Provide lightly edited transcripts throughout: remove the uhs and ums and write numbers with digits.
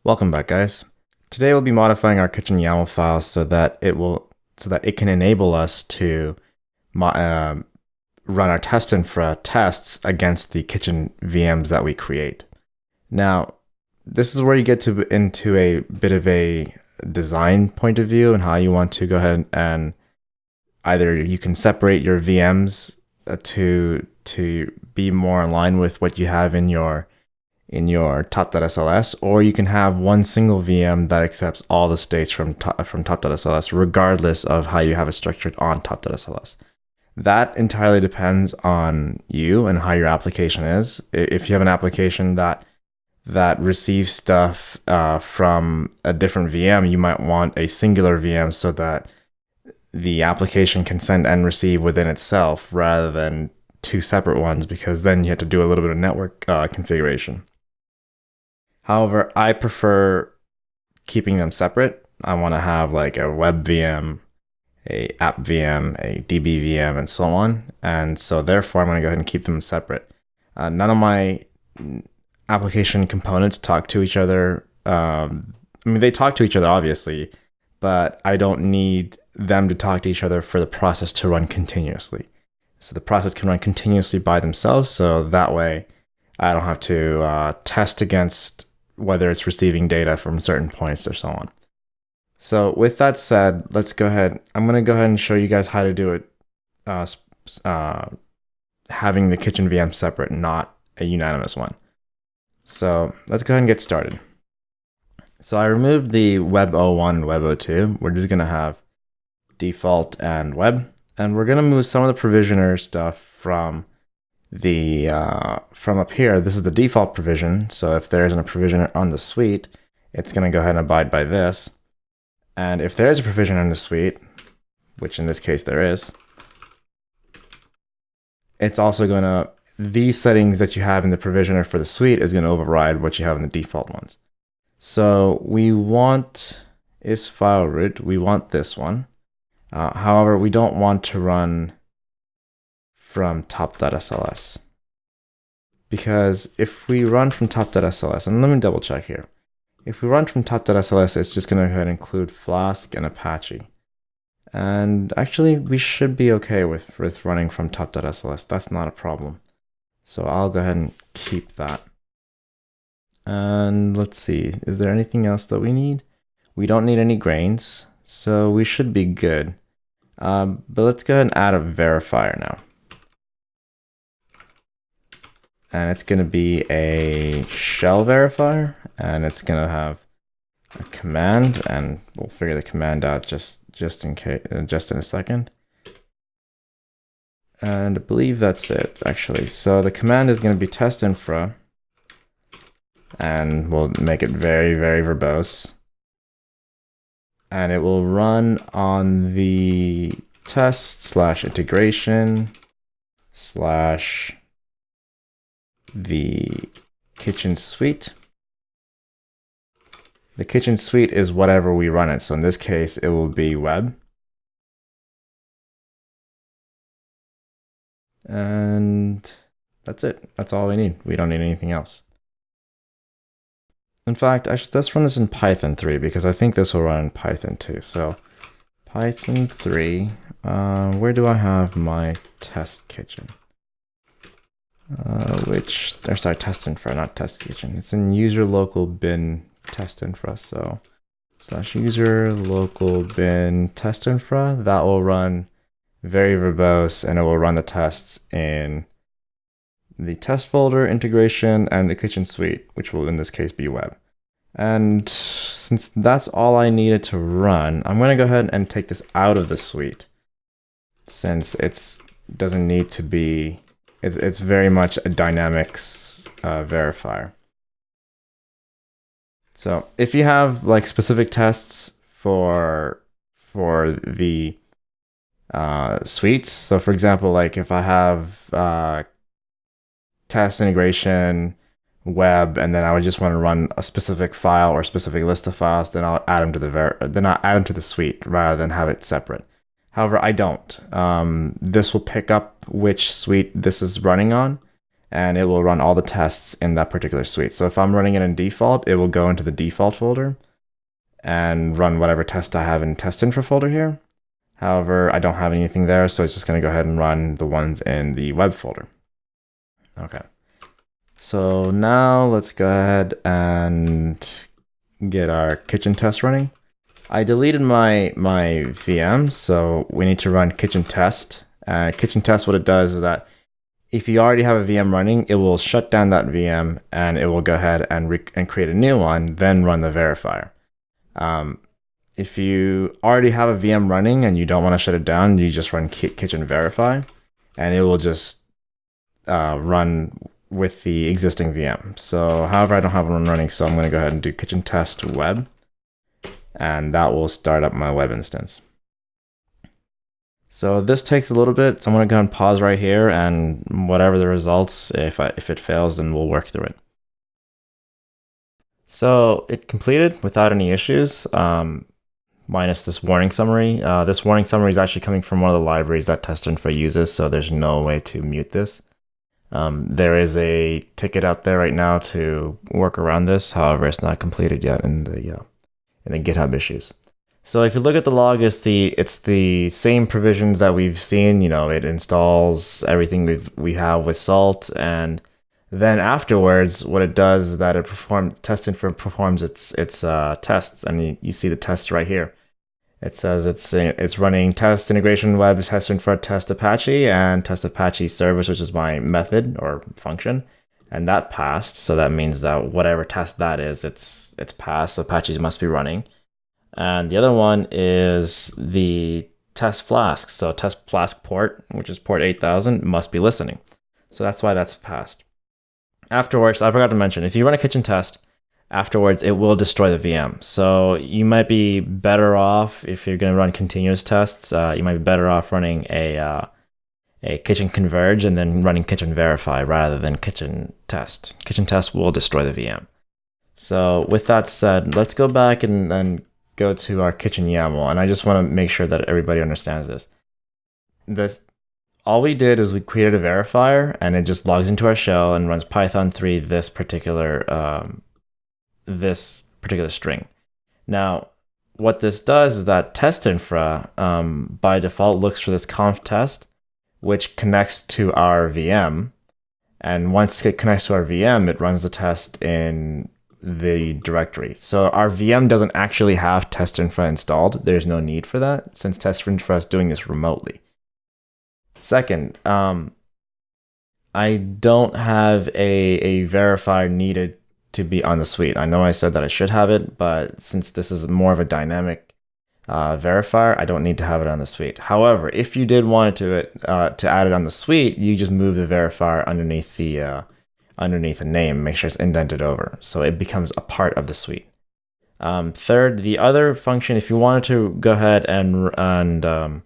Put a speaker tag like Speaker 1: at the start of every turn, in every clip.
Speaker 1: Welcome back, guys. Today we'll be modifying our kitchen YAML file so that it can enable us to run our Testinfra tests against the kitchen VMs that we create. Now, this is where you get into a bit of a design point of view and how you want to go ahead and either you can separate your VMs to be more in line with what you have in your top.sls, or you can have one single VM that accepts all the states from top.sls, regardless of how you have it structured on top.sls. That entirely depends on you and how your application is. If you have an application that receives stuff from a different VM, you might want a singular VM so that the application can send and receive within itself rather than two separate ones, because then you have to do a little bit of network configuration. However, I prefer keeping them separate. I want to have like a web VM, a app VM, a DB VM, and so on. And so therefore, I'm going to go ahead and keep them separate. None of my application components talk to each other. They talk to each other, obviously, but I don't need them to talk to each other for the process to run continuously. So the process can run continuously by themselves. So that way, I don't have to test against whether it's receiving data from certain points or so on. So with that said, let's go ahead. I'm going to go ahead and show you guys how to do it, having the kitchen VM separate, not a unanimous one. So let's go ahead and get started. So I removed the web 01 and web 02. We're just going to have default and web. And we're going to move some of the provisioner stuff from up here. This is the default provision. So if there isn't a provisioner on the suite, it's going to go ahead and abide by this. And if there is a provisioner in the suite, which in this case there is, it's also going to, these settings that you have in the provisioner for the suite is going to override what you have in the default ones. So we want is file root. We want this one. However, we don't want to run from top.sls, because if we run from top.sls, and let me double check here. If we run from top.sls, it's just going to go ahead and include Flask and Apache. And actually, we should be okay with running from top.sls. That's not a problem. So I'll go ahead and keep that. And let's see, is there anything else that we need? We don't need any grains, so we should be good. But let's go ahead and add a verifier now. And it's going to be a shell verifier, and it's going to have a command, and we'll figure the command out just in a second. And I believe that's it, actually. So the command is going to be testinfra, and we'll make it very, very verbose. And it will run on the test/integration/ the kitchen suite. The kitchen suite is whatever we run it. So in this case, it will be web. And that's it. That's all we need. We don't need anything else. In fact, let's run this in Python 3, because I think this will run in Python 2. So Python 3, where do I have my test kitchen? Testinfra, not test kitchen. It's in user local bin testinfra. So /user local bin testinfra. That will run very verbose, and it will run the tests in the test folder, integration, and the kitchen suite, which will in this case be web. And since that's all I needed to run, I'm going to go ahead and take this out of the suite, since it doesn't need to be. It's very much a dynamics verifier. So if you have like specific tests for the suites, so for example, like if I have test integration web, and then I would just want to run a specific file or a specific list of files, then I'll add them to the suite rather than have it separate. However, I don't. This will pick up which suite this is running on, and it will run all the tests in that particular suite. So if I'm running it in default, it will go into the default folder and run whatever test I have in Testinfra folder here. However, I don't have anything there, so it's just going to go ahead and run the ones in the web folder. Okay. So now let's go ahead and get our kitchen test running. I deleted my VM, so we need to run kitchen test. Kitchen test, what it does is that if you already have a VM running, it will shut down that VM and it will go ahead and create a new one, then run the verifier. If you already have a VM running and you don't want to shut it down, you just run kitchen verify, and it will just run with the existing VM. So, however, I don't have one running, so I'm going to go ahead and do kitchen test web, and that will start up my web instance. So this takes a little bit, so I'm going to go ahead and pause right here, and whatever the results, if it fails, then we'll work through it. So it completed without any issues, minus this warning summary. This warning summary is actually coming from one of the libraries that Testinfra uses, so there's no way to mute this. There is a ticket out there right now to work around this. However, it's not completed yet in the GitHub issues. So if you look at the log, it's the same provisions that we've seen. You know, it installs everything we have with Salt, and then afterwards, what it does is that Testinfra performs its tests, and you see the tests right here. It says it's running test integration web Testinfra test Apache and test Apache service, which is my method or function, and that passed. So that means that whatever test that is, it's passed. So Apache must be running. And the other one is the test flask. So test flask port, which is port 8000, must be listening. So that's why that's passed. Afterwards, I forgot to mention, if you run a kitchen test, afterwards it will destroy the VM. So you might be better off, if you're going to run continuous tests, you might be better off running a kitchen converge and then running kitchen verify rather than kitchen test. Kitchen test will destroy the VM. So with that said, let's go back and go to our kitchen YAML, and I just want to make sure that everybody understands this. All we did is we created a verifier, and it just logs into our shell and runs Python 3 this particular string. Now, what this does is that Testinfra by default looks for this conf test, which connects to our VM, and once it connects to our VM, it runs the test in the directory. So our VM doesn't actually have Testinfra installed. There's no need for that, since Testinfra is doing this remotely. Second, I don't have a verifier needed to be on the suite. I know I said that I should have it, but since this is more of a dynamic verifier, I don't need to have it on the suite. However, if you did want to add it on the suite, you just move the verifier underneath the name, make sure it's indented over, so it becomes a part of the suite. Third, the other function, if you wanted to go ahead and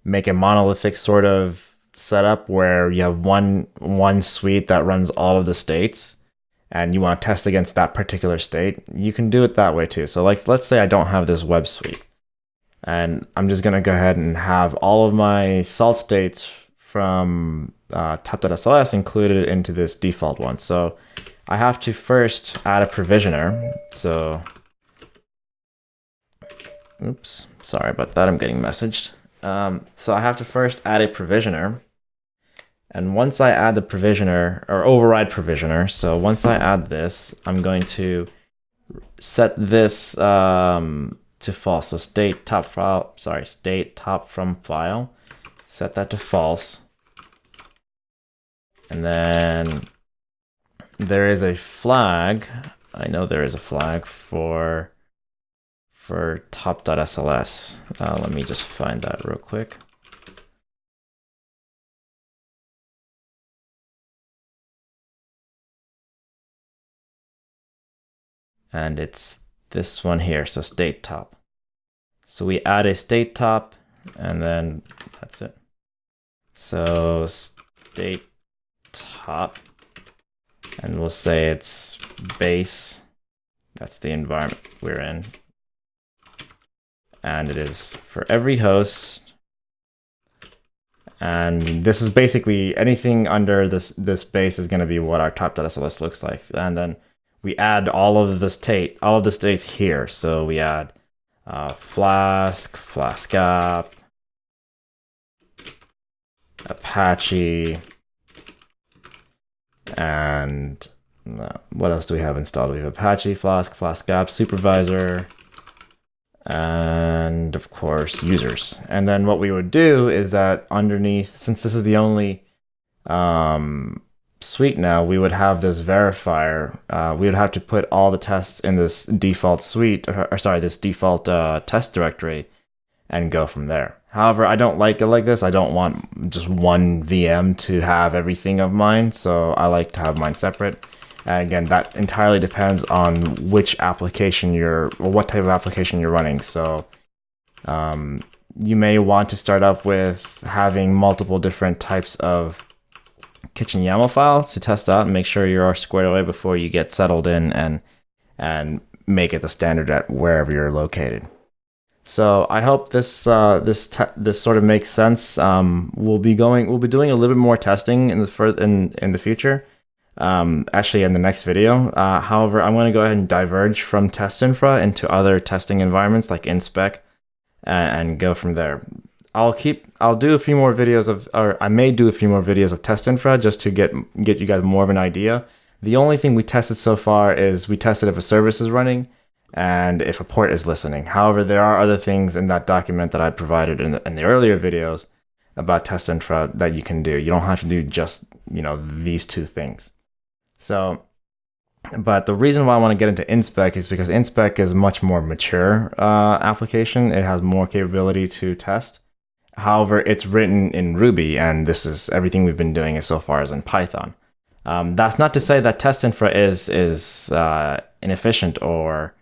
Speaker 1: make a monolithic sort of setup where you have one suite that runs all of the states, and you want to test against that particular state, you can do it that way too. So like, let's say I don't have this web suite, and I'm just going to go ahead and have all of my salt states from top.sls included into this default one. So I have to first add a provisioner. So, oops, sorry about that, I'm getting messaged. So I have to first add a provisioner, and once I add the provisioner, or override provisioner, so once I add this, I'm going to set this to false. So state top from file, set that to false, and then there is a flag. I know there is a flag for top.sls. Let me just find that real quick. And it's this one here, so state top. So we add a state top, and then that's it. So state top, and we'll say it's base. That's the environment we're in. And it is for every host, And this is basically anything under this base is going to be what our top.sls looks like. And then we add all of the states here. So we add Flask, Flask app, Apache, and what else do we have installed? We have Apache, Flask, Flask app, supervisor, and of course users. And then what we would do is that underneath, since this is the only suite now, we would have this verifier. We would have to put all the tests in this default suite, or sorry, this default test directory, and go from there. However, I don't like it like this. I don't want just one VM to have everything of mine, so I like to have mine separate. And again, that entirely depends on which application or what type of application you're running. So you may want to start up with having multiple different types of kitchen YAML files to test out and make sure you are squared away before you get settled in and make it the standard at wherever you're located. So I hope this sort of makes sense. We'll be doing a little bit more testing in the future. Actually in the next video. However, I'm going to go ahead and diverge from Testinfra into other testing environments like Inspec and go from there. I'll do a few more videos I may do a few more videos of Testinfra just to get you guys more of an idea. The only thing we tested so far is we tested if a service is running and if a port is listening. However, there are other things in that document that I provided in the earlier videos about Testinfra that you can do. You don't have to do just, these two things. So, but the reason why I want to get into Inspec is because Inspec is a much more mature application. It has more capability to test. However, it's written in Ruby, and this is everything we've been doing so far is in Python. That's not to say that Testinfra is inefficient or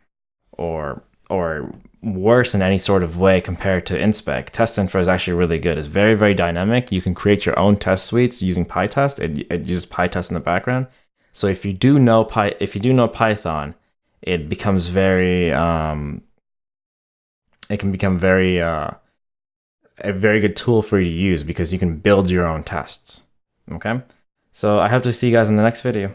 Speaker 1: worse in any sort of way compared to Inspec. Testinfra is actually really good. It's very, very dynamic. You can create your own test suites using PyTest. It uses PyTest in the background. So if you do know Python, it becomes very it can become very a very good tool for you to use because you can build your own tests. Okay? So I hope to see you guys in the next video.